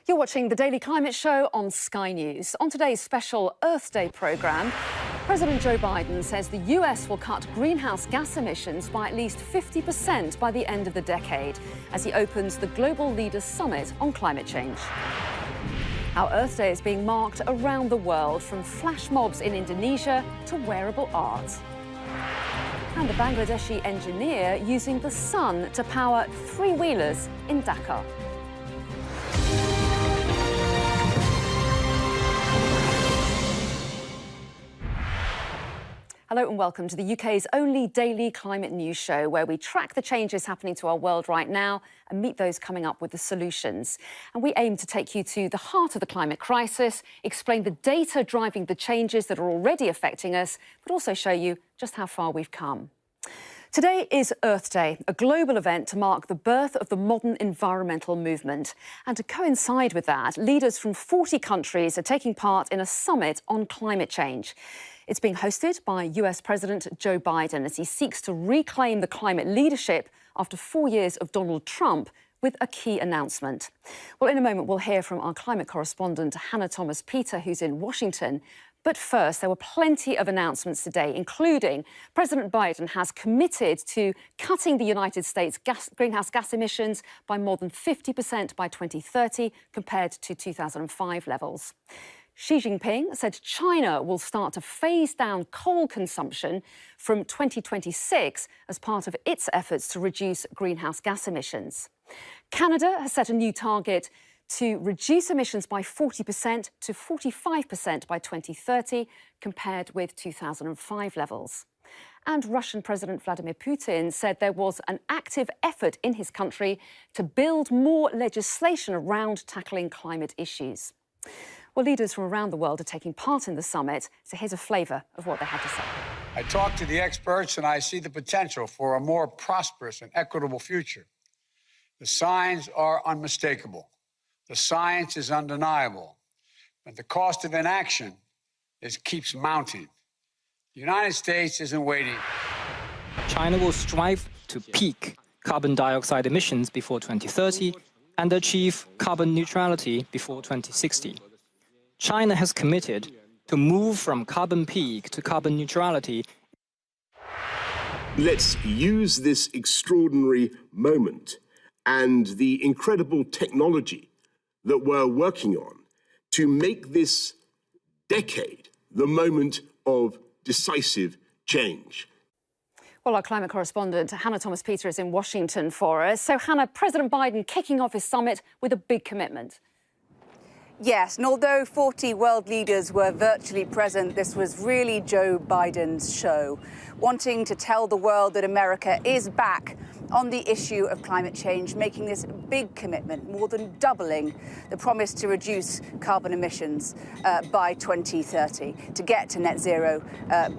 You're watching the Daily Climate Show on Sky News. On today's special Earth Day programme, President Joe Biden says the US will cut greenhouse gas emissions by at least 50% by the end of the decade as he opens the Global Leaders Summit on climate change. Our Earth Day is being marked around the world, from flash mobs in Indonesia to wearable art. And a Bangladeshi engineer using the sun to power three-wheelers in Dhaka. Hello and welcome to the UK's only daily climate news show, where we track the changes happening to our world right now and meet those coming up with the solutions. And we aim to take you to the heart of the climate crisis, explain the data driving the changes that are already affecting us, but also show you just how far we've come. Today is Earth Day, a global event to mark the birth of the modern environmental movement. And to coincide with that, leaders from 40 countries are taking part in a summit on climate change. It's being hosted by US President Joe Biden as he seeks to reclaim the climate leadership after 4 years of Donald Trump, with a key announcement. Well, in a moment, we'll hear from our climate correspondent, Hannah Thomas-Peter, who's in Washington. But first, there were plenty of announcements today, including President Biden has committed to cutting the United States greenhouse gas emissions by more than 50% by 2030 compared to 2005 levels. Xi Jinping said China will start to phase down coal consumption from 2026 as part of its efforts to reduce greenhouse gas emissions. Canada has set a new target to reduce emissions by 40% to 45% by 2030 compared with 2005 levels. And Russian President Vladimir Putin said there was an active effort in his country to build more legislation around tackling climate issues. Well, leaders from around the world are taking part in the summit, so here's a flavour of what they had to say. I talked to the experts and I see the potential for a more prosperous and equitable future. The signs are unmistakable. The science is undeniable. But the cost of inaction keeps mounting. The United States isn't waiting. China will strive to peak carbon dioxide emissions before 2030 and achieve carbon neutrality before 2060. China has committed to move from carbon peak to carbon neutrality. Let's use this extraordinary moment and the incredible technology that we're working on to make this decade the moment of decisive change. Well, our climate correspondent, Hannah Thomas-Peter, is in Washington for us. So, Hannah, President Biden kicking off his summit with a big commitment. Yes, and although 40 world leaders were virtually present, this was really Joe Biden's show, wanting to tell the world that America is back on the issue of climate change, making this big commitment, more than doubling the promise to reduce carbon emissions by 2030, to get to net zero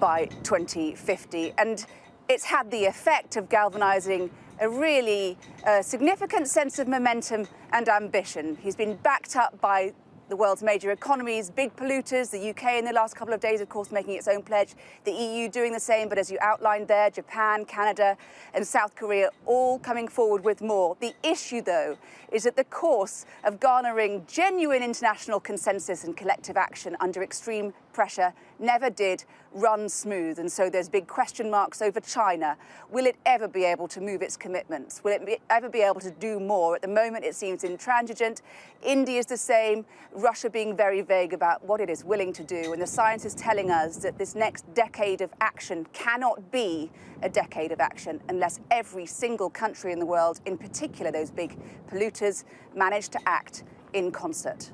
by 2050. And it's had the effect of galvanizing a really significant sense of momentum and ambition. He's been backed up by the world's major economies, big polluters, the UK in the last couple of days, of course, making its own pledge, the EU doing the same, but as you outlined there, Japan, Canada and South Korea all coming forward with more. The issue, though, is that the course of garnering genuine international consensus and collective action under extreme pressure never did run smooth, and so there's big question marks over China. Will it ever be able to move its commitments? Will it ever be able to do more? At the moment, it seems intransigent. India is the same, Russia being very vague about what it is willing to do, and the science is telling us that this next decade of action cannot be a decade of action unless every single country in the world, in particular those big polluters, manage to act in concert.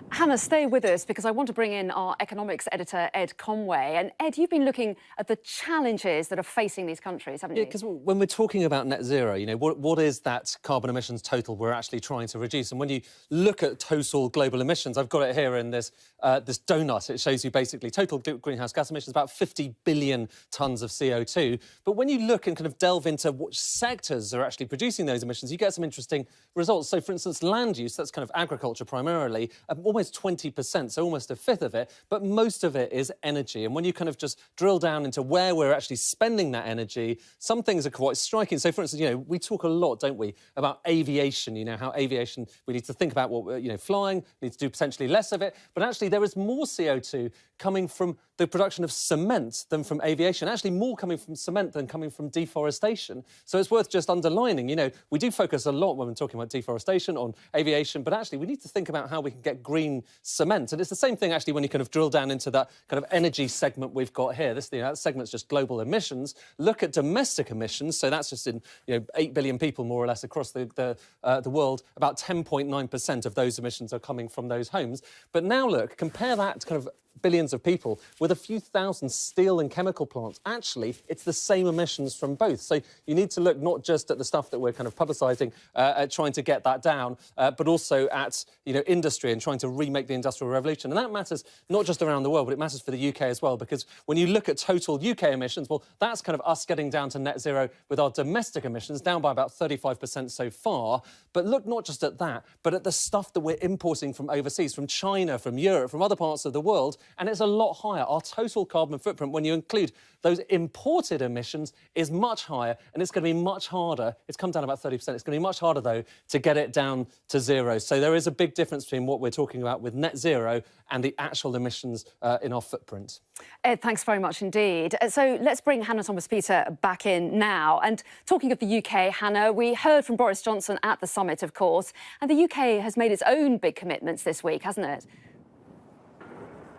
Hannah, stay with us because I want to bring in our economics editor, Ed Conway. And Ed, you've been looking at the challenges that are facing these countries, haven't you? Yeah, because when we're talking about net zero, you know, what is that carbon emissions total we're actually trying to reduce? And when you look at total global emissions, I've got it here in this donut. It shows you basically total greenhouse gas emissions, about 50 billion tonnes of CO2. But when you look and kind of delve into which sectors are actually producing those emissions, you get some interesting results. So, for instance, land use, that's kind of agriculture primarily, almost 20%, so almost a fifth of it, but most of it is energy. And when you kind of just drill down into where we're actually spending that energy, some things are quite striking. So, for instance, you know, we talk a lot, don't we, about aviation, you know, how aviation, we need to think about what, you know, flying, we need to do potentially less of it, but actually there is more CO2 coming from the production of cement than from aviation, actually more coming from cement than coming from deforestation. So it's worth just underlining, you know, we do focus a lot when we're talking about deforestation on aviation, but actually we need to think about how we can get green cement. And it's the same thing actually when you kind of drill down into that kind of energy segment we've got here. This, you know, that segment's just global emissions. Look at domestic emissions, so that's just in, you know, 8 billion people more or less across the world. About 10.9% of those emissions are coming from those homes. But now look, compare that to kind of billions of people with a few thousand steel and chemical plants. Actually, it's the same emissions from both. So you need to look not just at the stuff that we're kind of publicising, at trying to get that down, but also at, you know, industry and trying to remake the Industrial Revolution. And that matters not just around the world, but it matters for the UK as well, because when you look at total UK emissions, well, that's kind of us getting down to net zero with our domestic emissions, down by about 35% so far. But look not just at that, but at the stuff that we're importing from overseas, from China, from Europe, from other parts of the world, and it's a lot higher. Our total carbon footprint, when you include those imported emissions, is much higher, and it's going to be much harder. It's come down about 30%. It's going to be much harder, though, to get it down to zero. So there is a big difference between what we're talking about with net zero and the actual emissions in our footprint. Ed, thanks very much indeed. So let's bring Hannah Thomas-Peter back in now. And talking of the UK, Hannah, we heard from Boris Johnson at the summit, of course, and the UK has made its own big commitments this week, hasn't it?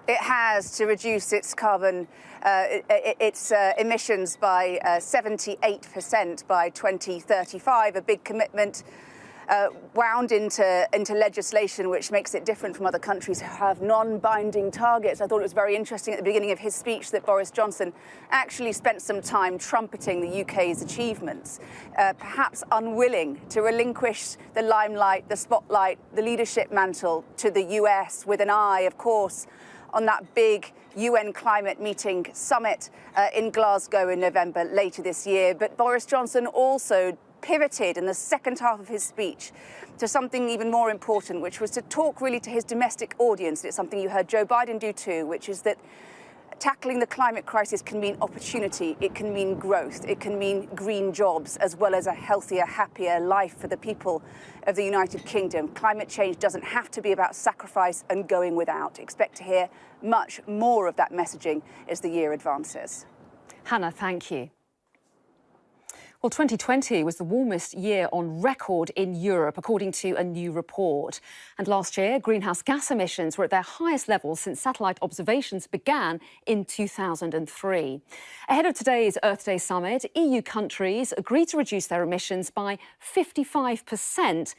It has, to reduce its carbon, emissions by 78% by 2035, a big commitment wound into legislation which makes it different from other countries who have non-binding targets. I thought it was very interesting at the beginning of his speech that Boris Johnson actually spent some time trumpeting the UK's achievements, perhaps unwilling to relinquish the limelight, the spotlight, the leadership mantle to the US, with an eye, of course, on that big UN climate meeting summit in Glasgow in November later this year. But Boris Johnson also pivoted in the second half of his speech to something even more important, which was to talk really to his domestic audience. It's something you heard Joe Biden do too, which is that tackling the climate crisis can mean opportunity, it can mean growth, it can mean green jobs, as well as a healthier, happier life for the people of the United Kingdom. Climate change doesn't have to be about sacrifice and going without. Expect to hear much more of that messaging as the year advances. Hannah, thank you. Well, 2020 was the warmest year on record in Europe, according to a new report. And last year, greenhouse gas emissions were at their highest levels since satellite observations began in 2003. Ahead of today's Earth Day summit, EU countries agreed to reduce their emissions by 55%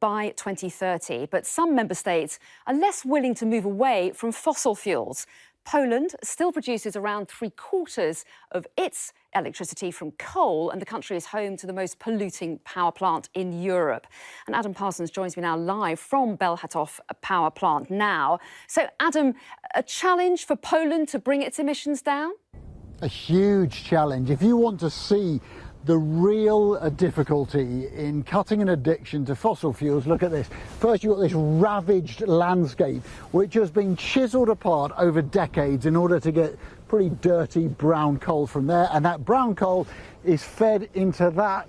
by 2030. But some member states are less willing to move away from fossil fuels. Poland still produces around 3/4 of its electricity from coal, and the country is home to the most polluting power plant in Europe. And Adam Parsons joins me now live from Bełchatów power plant now. So, Adam, a challenge for Poland to bring its emissions down? A huge challenge. If you want to see the real difficulty in cutting an addiction to fossil fuels, look at this. First, you've got this ravaged landscape, which has been chiselled apart over decades in order to get pretty dirty brown coal from there. And that brown coal is fed into that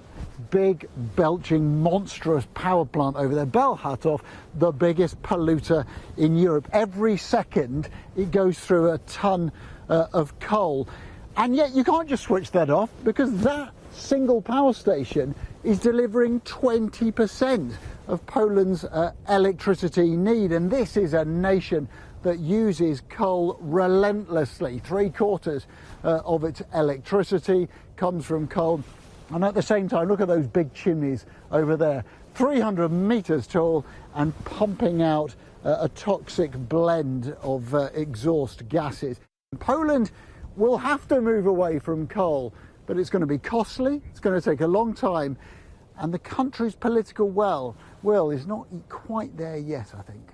big, belching, monstrous power plant over there, Bełchatów, the biggest polluter in Europe. Every second, it goes through a ton of coal. And yet you can't just switch that off, because that single power station is delivering 20% of Poland's electricity need. And this is a nation that uses coal relentlessly. 3/4 of its electricity comes from coal. And at the same time, look at those big chimneys over there, 300 meters tall and pumping out a toxic blend of exhaust gases. Poland will have to move away from coal, but it's going to be costly, it's going to take a long time, and the country's political will is not quite there yet, I think.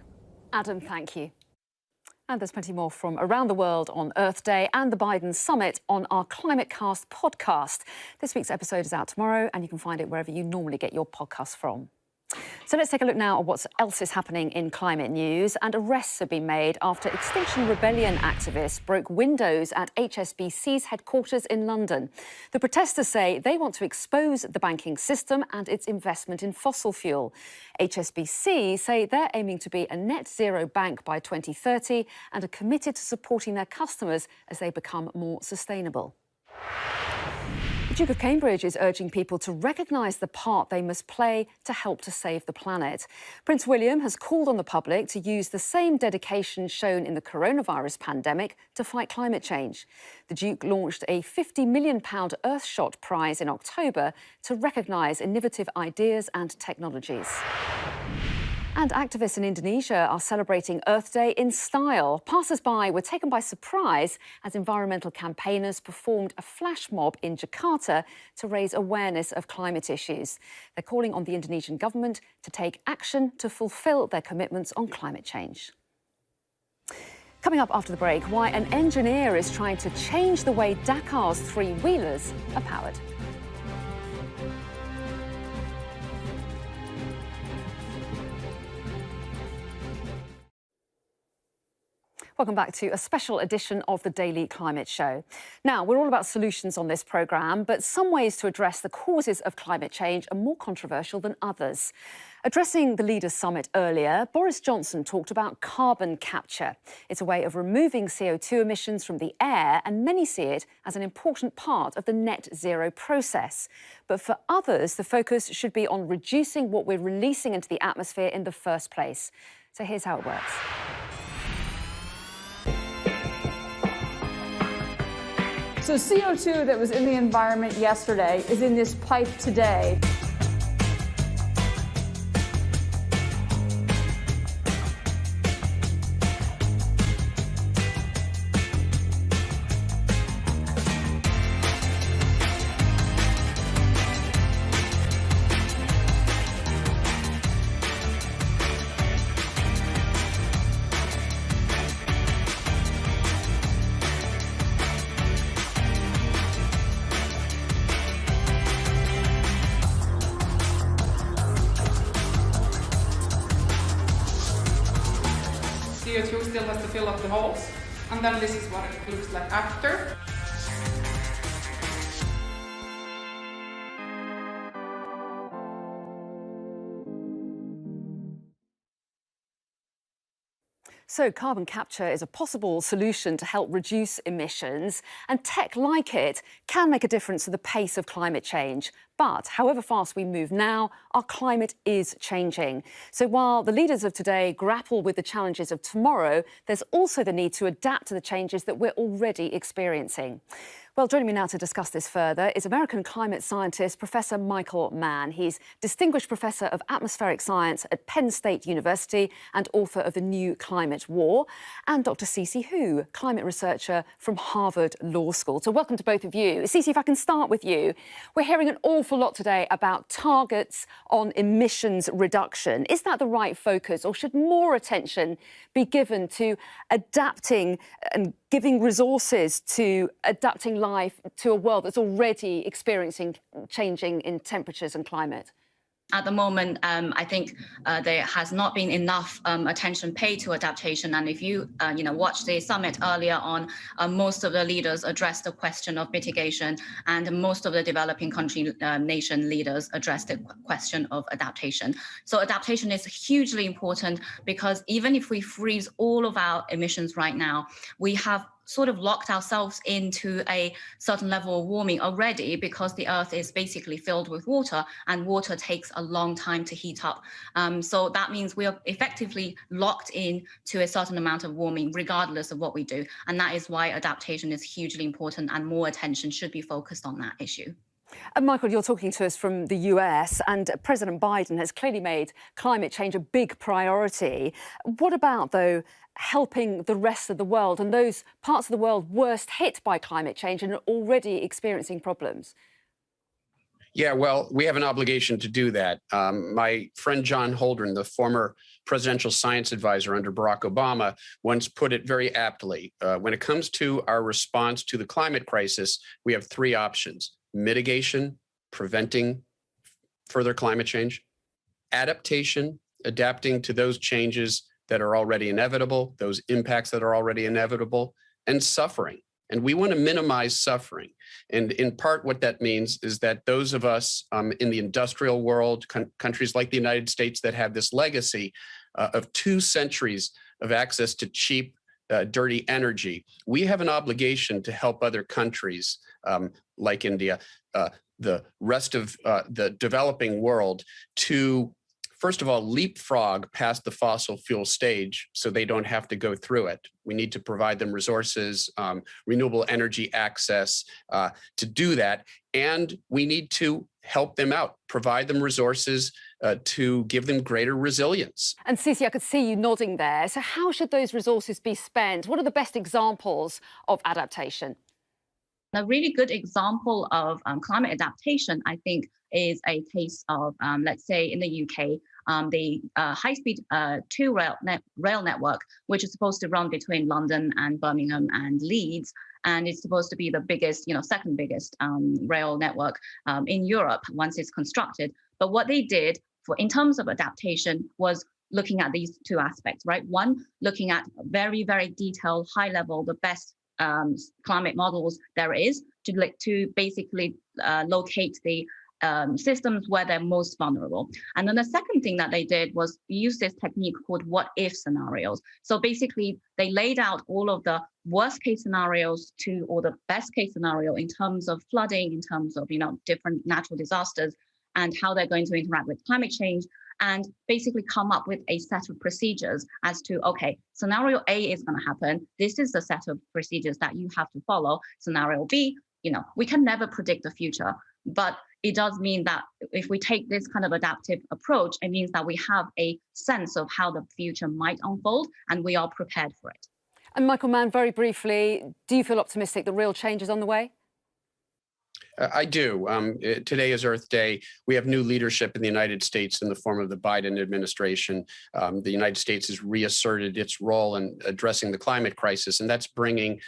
Adam, thank you. And there's plenty more from around the world on Earth Day and the Biden summit on our ClimateCast podcast. This week's episode is out tomorrow, and you can find it wherever you normally get your podcasts from. So let's take a look now at what else is happening in climate news. And arrests have been made after Extinction Rebellion activists broke windows at HSBC's headquarters in London. The protesters say they want to expose the banking system and its investment in fossil fuel. HSBC say they're aiming to be a net zero bank by 2030 and are committed to supporting their customers as they become more sustainable. The Duke of Cambridge is urging people to recognise the part they must play to help to save the planet. Prince William has called on the public to use the same dedication shown in the coronavirus pandemic to fight climate change. The Duke launched a £50 million Earthshot prize in October to recognise innovative ideas and technologies. And activists in Indonesia are celebrating Earth Day in style. Passers-by were taken by surprise as environmental campaigners performed a flash mob in Jakarta to raise awareness of climate issues. They're calling on the Indonesian government to take action to fulfil their commitments on climate change. Coming up after the break, why an engineer is trying to change the way Dakar's three-wheelers are powered. Welcome back to a special edition of the Daily Climate Show. Now, we're all about solutions on this programme, but some ways to address the causes of climate change are more controversial than others. Addressing the Leaders' Summit earlier, Boris Johnson talked about carbon capture. It's a way of removing CO2 emissions from the air, and many see it as an important part of the net zero process. But for others, the focus should be on reducing what we're releasing into the atmosphere in the first place. So here's how it works. So CO2 that was in the environment yesterday is in this pipe today. CO2 still has to fill up the holes, and then this is what it looks like after. So carbon capture is a possible solution to help reduce emissions, and tech like it can make a difference to the pace of climate change. But however fast we move now, our climate is changing. So while the leaders of today grapple with the challenges of tomorrow, there's also the need to adapt to the changes that we're already experiencing. Well, joining me now to discuss this further is American climate scientist Professor Michael Mann. He's Distinguished Professor of Atmospheric Science at Penn State University and author of The New Climate War, and Dr. Cixi Hu, climate researcher from Harvard Law School. So welcome to both of you. Cixi, if I can start with you. We're hearing an awful lot today about targets on emissions reduction. Is that the right focus, or should more attention be given to adapting and giving resources to adapting life to a world that's already experiencing changing in temperatures and climate? At the moment, I think there has not been enough attention paid to adaptation. And if you, watched the summit earlier on, most of the leaders addressed the question of mitigation, and most of the developing country nation leaders addressed the question of adaptation. So adaptation is hugely important, because even if we freeze all of our emissions right now, we have sort of locked ourselves into a certain level of warming already, because the Earth is basically filled with water, and water takes a long time to heat up. So that means we are effectively locked in to a certain amount of warming, regardless of what we do. And that is why adaptation is hugely important, and more attention should be focused on that issue. And Michael, you're talking to us from the US, and President Biden has clearly made climate change a big priority. What about, though, helping the rest of the world and those parts of the world worst hit by climate change and are already experiencing problems? Yeah, well, we have an obligation to do that. My friend John Holdren, the former presidential science advisor under Barack Obama, once put it very aptly. When it comes to our response to the climate crisis, we have three options: mitigation, preventing further climate change, adaptation, adapting to those changes that are already inevitable, those impacts that are already inevitable, and suffering. And we want to minimize suffering. And in part, what that means is that those of us in the industrial world, countries like the United States that have this legacy of 2 centuries of access to cheap, dirty energy, we have an obligation to help other countries like India, the rest of the developing world, to first of all, leapfrog past the fossil fuel stage so they don't have to go through it. We need to provide them resources, renewable energy access to do that. And we need to help them out, provide them resources to give them greater resilience. And Cici, I could see you nodding there. So how should those resources be spent? What are the best examples of adaptation? A really good example of climate adaptation, I think, is a case of, let's say, in the UK, the high-speed 2 rail network, which is supposed to run between London and Birmingham and Leeds, and it's supposed to be the biggest, second biggest rail network in Europe once it's constructed. But what they did in terms of adaptation was looking at these 2 aspects, right? One, looking at very, very detailed, high level, the best climate models there is to basically locate the systems where they're most vulnerable. And then the second thing that they did was use this technique called what if scenarios. So basically they laid out all of the worst case scenarios or the best case scenario in terms of flooding, in terms of, different natural disasters and how they're going to interact with climate change, and basically come up with a set of procedures as to, okay, scenario A is going to happen. This is the set of procedures that you have to follow. Scenario B, we can never predict the future, but it does mean that if we take this kind of adaptive approach, it means that we have a sense of how the future might unfold and we are prepared for it. And Michael Mann, very briefly, do you feel optimistic that real change is on the way? I do. Today is Earth Day. We have new leadership in the United States in the form of the Biden administration. The United States has reasserted its role in addressing the climate crisis, and that's bringing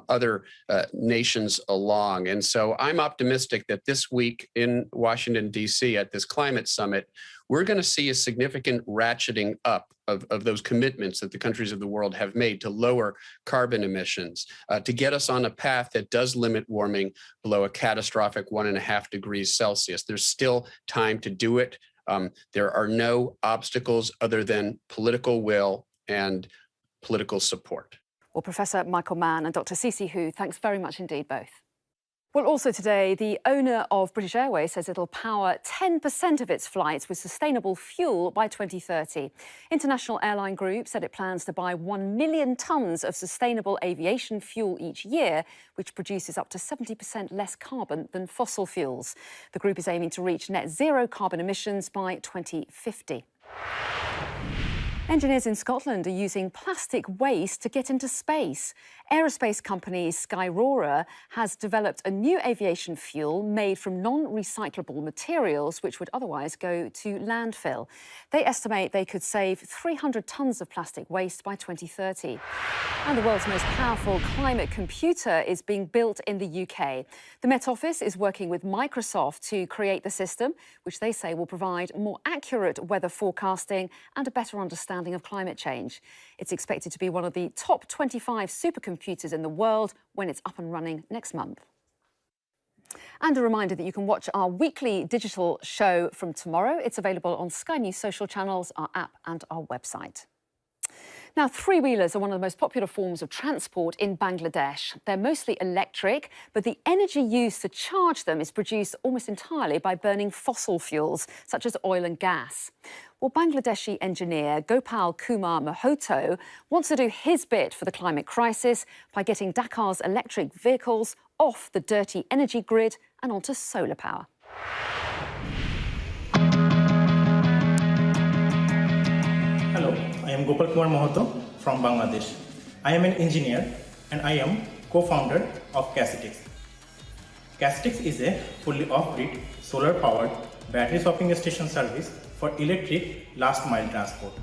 other nations along. And so I'm optimistic that this week in Washington, D.C. at this climate summit, we're going to see a significant ratcheting up of those commitments that the countries of the world have made to lower carbon emissions, to get us on a path that does limit warming below a catastrophic 1.5 degrees Celsius. There's still time to do it. There are no obstacles other than political will and political support. Well, Professor Michael Mann and Dr. Cici Hu, thanks very much indeed, both. Well, also today, the owner of British Airways says it'll power 10% of its flights with sustainable fuel by 2030. International Airline Group said it plans to buy 1 million tonnes of sustainable aviation fuel each year, which produces up to 70% less carbon than fossil fuels. The group is aiming to reach net zero carbon emissions by 2050. Engineers in Scotland are using plastic waste to get into space. Aerospace company Skyrora has developed a new aviation fuel made from non-recyclable materials which would otherwise go to landfill. They estimate they could save 300 tonnes of plastic waste by 2030. And the world's most powerful climate computer is being built in the UK. The Met Office is working with Microsoft to create the system, which they say will provide more accurate weather forecasting and a better understanding of climate change. It's expected to be one of the top 25 supercomputers in the world when it's up and running next month. And a reminder that you can watch our weekly digital show from tomorrow. It's available on Sky News social channels, our app and our website. Now, three-wheelers are one of the most popular forms of transport in Bangladesh. They're mostly electric, but the energy used to charge them is produced almost entirely by burning fossil fuels, such as oil and gas. Well, Bangladeshi engineer Gopal Kumar Mahoto wants to do his bit for the climate crisis by getting Dakar's electric vehicles off the dirty energy grid and onto solar power. Hello, I am Gopal Kumar Mahoto from Bangladesh. I am an engineer and I am co-founder of Casitix. Casitix is a fully off-grid, solar-powered battery swapping station service for electric last-mile transport.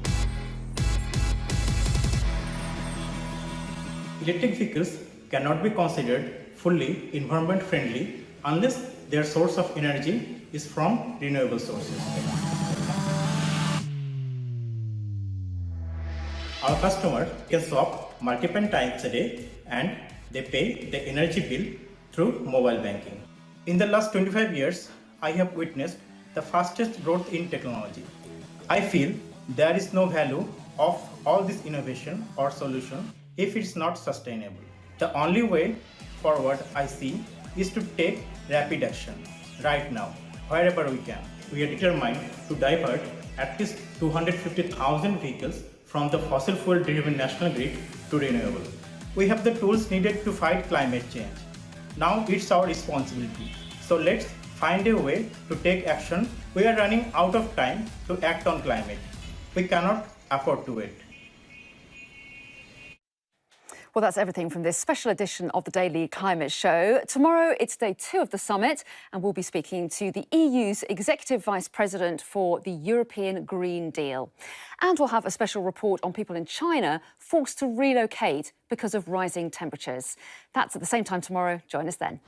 Electric vehicles cannot be considered fully environment-friendly unless their source of energy is from renewable sources. Our customer can shop multiple times a day and they pay the energy bill through mobile banking. In the last 25 years, I have witnessed the fastest growth in technology. I feel there is no value of all this innovation or solution if it's not sustainable. The only way forward I see is to take rapid action right now, wherever we can. We are determined to divert at least 250,000 vehicles from the fossil fuel driven national grid to renewable. We have the tools needed to fight climate change. Now it's our responsibility. So let's find a way to take action. We are running out of time to act on climate. We cannot afford to wait. Well, that's everything from this special edition of the Daily Climate Show. Tomorrow, it's day 2 of the summit, and we'll be speaking to the EU's Executive Vice President for the European Green Deal. And we'll have a special report on people in China forced to relocate because of rising temperatures. That's at the same time tomorrow. Join us then.